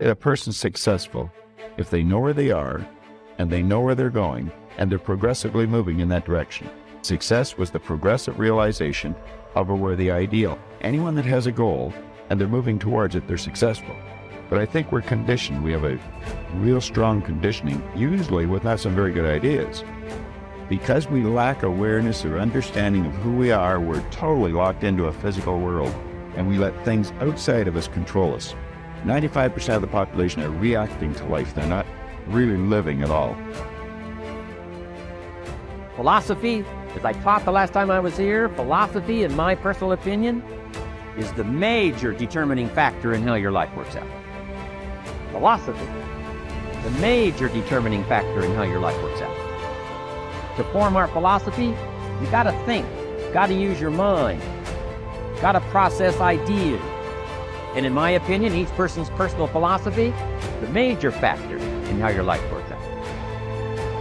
A person's successful if they know where they are and they know where they're going and they're progressively moving in that direction. Success was the progressive realization of a worthy ideal. Anyone that has a goal and they're moving towards it, they're successful. But I think we're conditioned. We have a real strong conditioning, usually with not some very good ideas. Because we lack awareness or understanding of who we are, we're totally locked into a physical world, and we let things outside of us control us. 95% of the population are reacting to life. They're not really living at all. Philosophy, as I taught the last time I was here, philosophy, in my personal opinion, is the major determining factor in how your life works out. Philosophy, the major determining factor in how your life works out. To form our philosophy, you gotta think, you gotta use your mind, you gotta process ideas. And in my opinion, each person's personal philosophy is the major factor in how your life works out.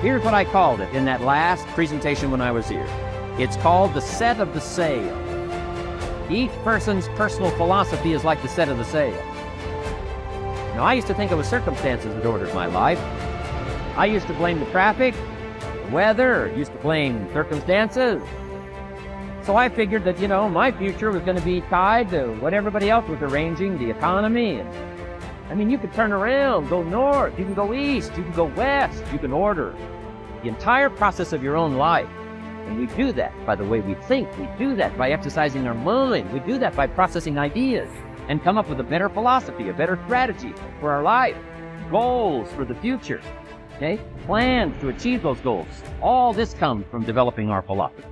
Here's what I called it in that last presentation when I was here. It's called the set of the sail. Each person's personal philosophy is like the set of the sail. Now, I used to think it was circumstances that ordered my life. I used to blame the traffic, the weather, used to blame circumstances. So I figured that, my future was going to be tied to what everybody else was arranging, the economy. And, you could turn around, go north, you can go east, you can go west, you can order the entire process of your own life. And we do that by the way we think. We do that by exercising our mind. We do that by processing ideas and come up with a better philosophy, a better strategy for our life, goals for the future, okay? Plans to achieve those goals. All this comes from developing our philosophy.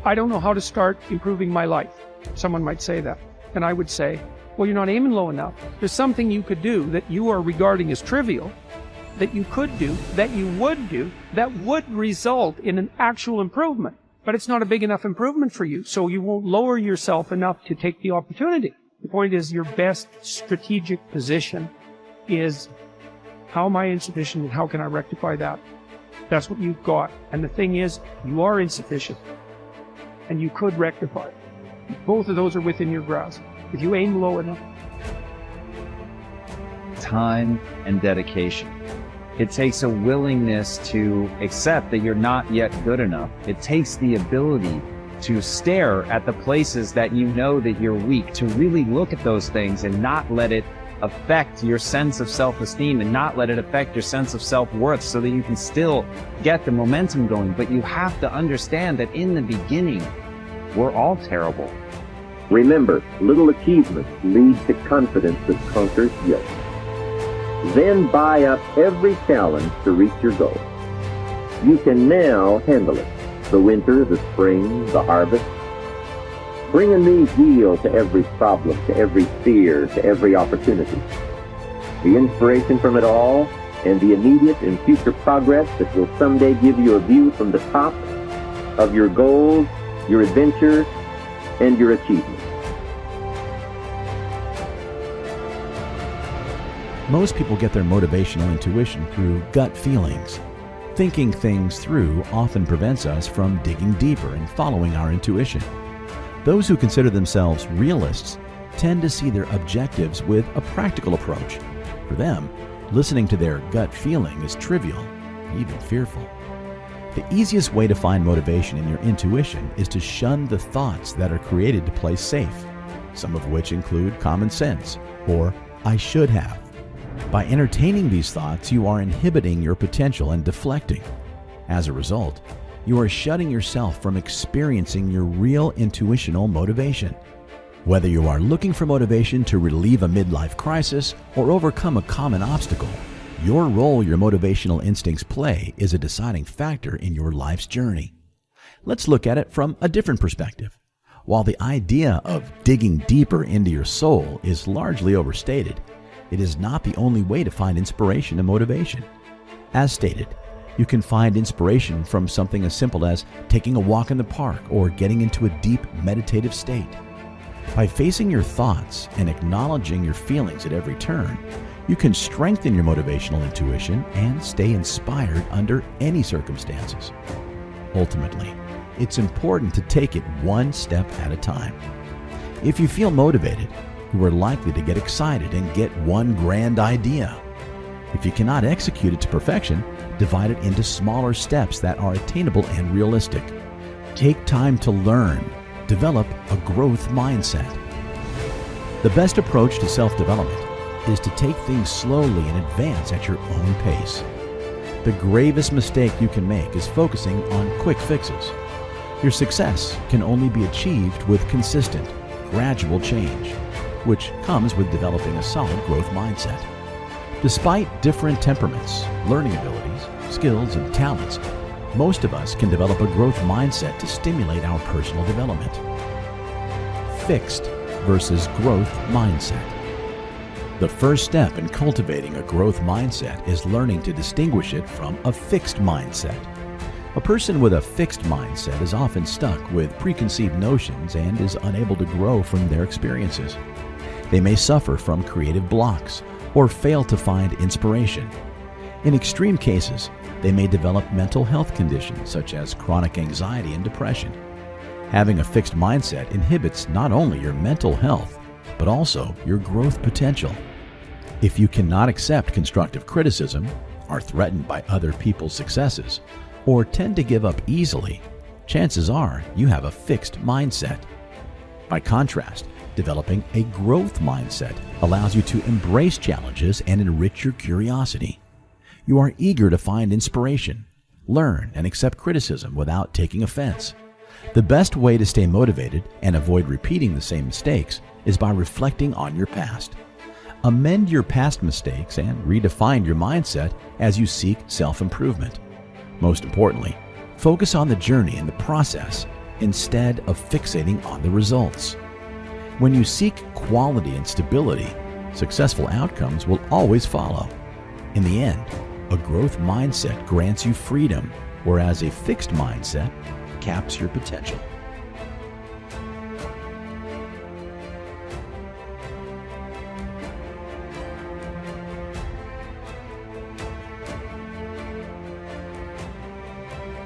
I don't know how to start improving my life. Someone might say that. And I would say, well, you're not aiming low enough. There's something you could do that you are regarding as trivial, that you could do, that you would do, that would result in an actual improvement. But it's not a big enough improvement for you, so you won't lower yourself enough to take the opportunity. The point is, your best strategic position is, how am I insufficient and how can I rectify that? That's what you've got. And the thing is, you are insufficient. And you could rectify it. Both of those are within your grasp, if you aim low enough. Time and dedication. It takes a willingness to accept that you're not yet good enough. It takes the ability to stare at the places that you know that you're weak, to really look at those things and not let it affect your sense of self-esteem and not let it affect your sense of self-worth, so that you can still get the momentum going. But you have to understand that in the beginning, we're all terrible. Remember, little achievements lead to confidence that conquers guilt. Then buy up every challenge to reach your goal. You can now handle it. The winter, the spring, the harvest. Bring a new zeal to every problem, to every fear, to every opportunity. The inspiration from it all, and the immediate and future progress that will someday give you a view from the top of your goals, your adventures, and your achievements. Most people get their motivational intuition through gut feelings. Thinking things through often prevents us from digging deeper and following our intuition. Those who consider themselves realists tend to see their objectives with a practical approach. For them, listening to their gut feeling is trivial, even fearful. The easiest way to find motivation in your intuition is to shun the thoughts that are created to play safe, some of which include common sense or I should have. By entertaining these thoughts, you are inhibiting your potential and deflecting. As a result, you are shutting yourself from experiencing your real intuitional motivation. Whether you are looking for motivation to relieve a midlife crisis or overcome a common obstacle, your role your motivational instincts play is a deciding factor in your life's journey. Let's look at it from a different perspective. While the idea of digging deeper into your soul is largely overstated, it is not the only way to find inspiration and motivation. As stated, you can find inspiration from something as simple as taking a walk in the park or getting into a deep meditative state. By facing your thoughts and acknowledging your feelings at every turn, you can strengthen your motivational intuition and stay inspired under any circumstances. Ultimately, it's important to take it one step at a time. If you feel motivated, who are likely to get excited and get one grand idea. If you cannot execute it to perfection, divide it into smaller steps that are attainable and realistic. Take time to learn. Develop a growth mindset. The best approach to self-development is to take things slowly and advance at your own pace. The gravest mistake you can make is focusing on quick fixes. Your success can only be achieved with consistent, gradual change, which comes with developing a solid growth mindset. Despite different temperaments, learning abilities, skills, and talents, most of us can develop a growth mindset to stimulate our personal development. Fixed versus growth mindset. The first step in cultivating a growth mindset is learning to distinguish it from a fixed mindset. A person with a fixed mindset is often stuck with preconceived notions and is unable to grow from their experiences. They may suffer from creative blocks or fail to find inspiration. In extreme cases, they may develop mental health conditions such as chronic anxiety and depression. Having a fixed mindset inhibits not only your mental health, but also your growth potential. If you cannot accept constructive criticism, are threatened by other people's successes, or tend to give up easily, chances are you have a fixed mindset. By contrast, developing a growth mindset allows you to embrace challenges and enrich your curiosity. You are eager to find inspiration, learn, and accept criticism without taking offense. The best way to stay motivated and avoid repeating the same mistakes is by reflecting on your past. Amend your past mistakes and redefine your mindset as you seek self-improvement. Most importantly, focus on the journey and the process instead of fixating on the results. When you seek quality and stability, successful outcomes will always follow. In the end, a growth mindset grants you freedom, whereas a fixed mindset caps your potential.